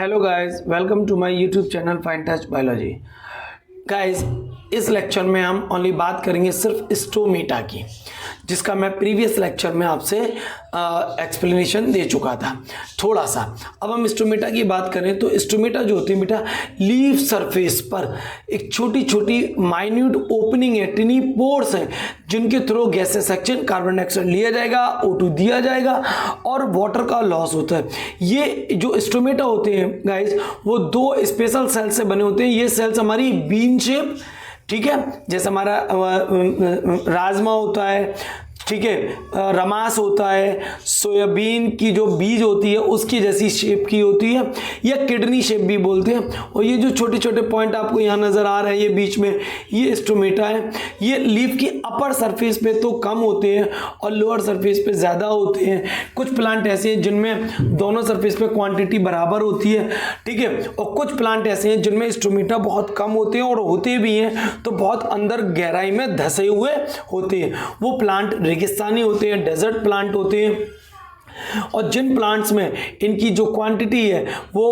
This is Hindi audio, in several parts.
Hello guys, welcome to my YouTube channel fine touch biology. Guys, इस लेक्चर में हम ओनली बात करेंगे सिर्फ स्टोमेटा की, जिसका मैं प्रीवियस लेक्चर में आपसे एक्सप्लेनेशन दे चुका था थोड़ा सा। अब हम स्टोमेटा की बात करें तो स्टोमेटा जो होती है बेटा, लीफ सरफेस पर एक छोटी छोटी माइन्यूट ओपनिंग है, टिनी पोर्स हैं, जिनके through gases section carbon dioxide लिया जाएगा, O2 दिया जाएगा और वाटर का लॉस होता है। ये जो स्टोमेटा होते हैं गाइज, वो दो स्पेशल सेल से बने होते हैं। ये सेल्स हमारी बीन शेप, ठीक है, जैसे हमारा राजमा होता है, ठीक है, रमास होता है, सोयाबीन की जो बीज होती है उसकी जैसी शेप की होती है, या किडनी शेप भी बोलते हैं। और ये जो छोटे छोटे पॉइंट आपको यहाँ नज़र आ रहे हैं, ये बीच में, ये स्टोमेटा है। ये लीफ की अपर सरफेस पे तो कम होते हैं और लोअर सरफेस पे ज़्यादा होते हैं। कुछ प्लांट ऐसे हैं जिनमें दोनों सरफेस पे क्वांटिटी बराबर होती है, ठीक है, और कुछ प्लांट ऐसे हैं जिनमें स्टोमेटा बहुत कम होते हैं, और होते भी हैं तो बहुत अंदर गहराई में धसे हुए होते हैं। वो प्लांट रेगिस्तानी होते हैं, डेजर्ट प्लांट होते हैं। और जिन प्लांट्स में इनकी जो क्वांटिटी है वो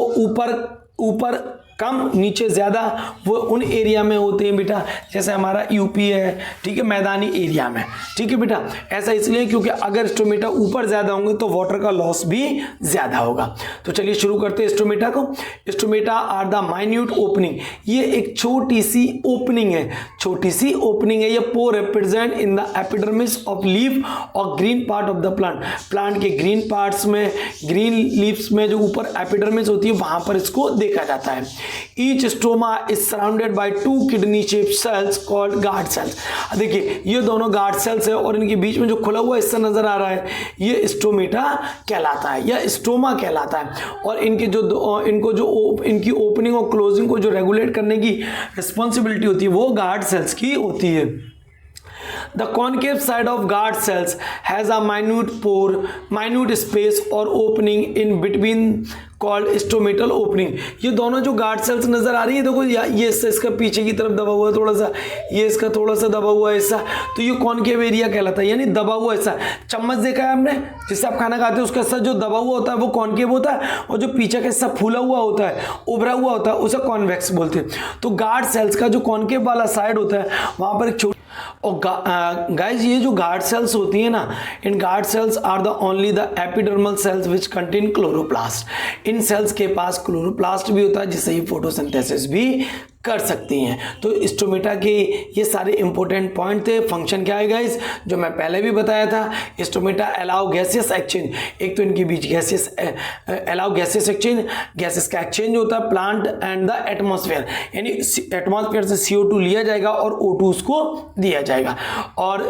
ऊपर कम नीचे ज़्यादा, वो उन एरिया में होते हैं बेटा, जैसे हमारा यूपी है, ठीक है, मैदानी एरिया में, ठीक है बेटा। ऐसा इसलिए क्योंकि अगर स्टोमेटा ऊपर ज़्यादा होंगे तो वाटर का लॉस भी ज़्यादा होगा। तो चलिए शुरू करते हैं स्टोमेटा को। Stomata are the minute opening, ये एक छोटी सी ओपनिंग है, छोटी सी ओपनिंग है। ये पोर है present in the epidermis of leaf और green part of the plant. Plant के ग्रीन पार्ट्स में, ग्रीन लीव्स में जो ऊपर एपिडर्मिस होती है वहां पर इसको देखा जाता है। Each stoma is surrounded by two kidney-shaped cells called guard cells। देखिए ये दोनों गार्ड सेल्स है और इनके बीच में जो खुला हुआ हिस्सा नजर आ रहा है, ये स्टोमेटा कहलाता है या स्टोमा कहलाता है। और इनकी इनकी ओपनिंग और क्लोजिंग को जो रेगुलेट करने की रिस्पॉन्सिबिलिटी होती है वो गार्ड सेल्स की होती है। The concave side of guard cells has a minute space or opening in between called stomatal opening। ये दोनों जो गार्ड सेल्स नजर आ रही है, देखो ये इसका पीछे की तरफ दबा हुआ है थोड़ा सा, ये इसका थोड़ा सा दबा हुआ हिस्सा, तो ये कॉनकेव एरिया कहलाता है, यानी दबा हुआ हिस्सा। चम्मच देखा है हमने, जिससे आप खाना खाते हैं, उसका हिस्सा जो दबा हुआ होता है वो कॉनकेव होता है, और जो पीछे का हिस्सा फूला हुआ होता है, उभरा हुआ होता है, उसे कॉन्वेक्स बोलते हैं। तो गार्ड सेल्स का जो कॉनकेव वाला साइड होता है वहां पर एक और गाइज, ये जो गार्ड सेल्स होती है ना, इन guard cells are the only the epidermal cells which contain chloroplast. इन सेल्स के पास क्लोरोप्लास्ट भी होता है, जिससे ये फोटोसिंथेसिस भी कर सकती हैं। तो स्टोमेटा के ये सारे इंपॉर्टेंट पॉइंट थे। फंक्शन क्या है गाइस, जो मैं पहले भी बताया था, स्टोमेटा अलाउ गैसियस एक्सचेंज। एक तो इनके बीच gaseous allow gaseous exchange, gases का एक्सचेंज होता है प्लांट एंड द एटमॉस्फेयर, यानी एटमॉस्फेयर से CO2 लिया जाएगा और O2 उसको दिया जाएगा। और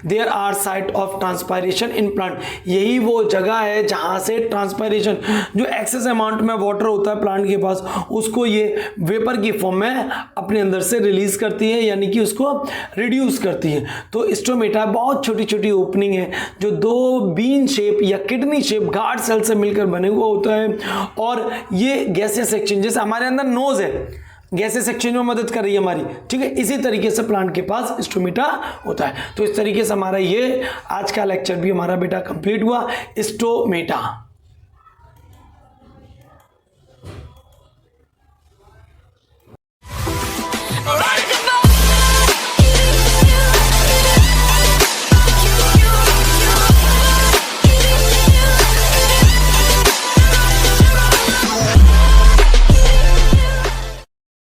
there are site of transpiration in plant, यही वो जगह है जहाँ से ट्रांसपायरेशन, जो एक्सेस अमाउंट में वाटर होता है प्लांट के पास, उसको ये वेपर की फॉर्म में अपने अंदर से रिलीज करती है, यानी कि उसको रिड्यूस करती है। तो स्टोमेटा बहुत छोटी छोटी ओपनिंग है जो दो बीन शेप या किडनी शेप गार्ड सेल से मिलकर बने हुआ होता है। और ये गैसेस एक्सचेंज, जैसे हमारे अंदर नोज है, गैसेस एक्सचेंज में मदद कर रही है हमारी, ठीक है, इसी तरीके से प्लांट के पास स्टोमेटा होता है। तो इस तरीके से हमारा ये आज का लेक्चर भी हमारा बेटा कंप्लीट हुआ, स्टोमेटा।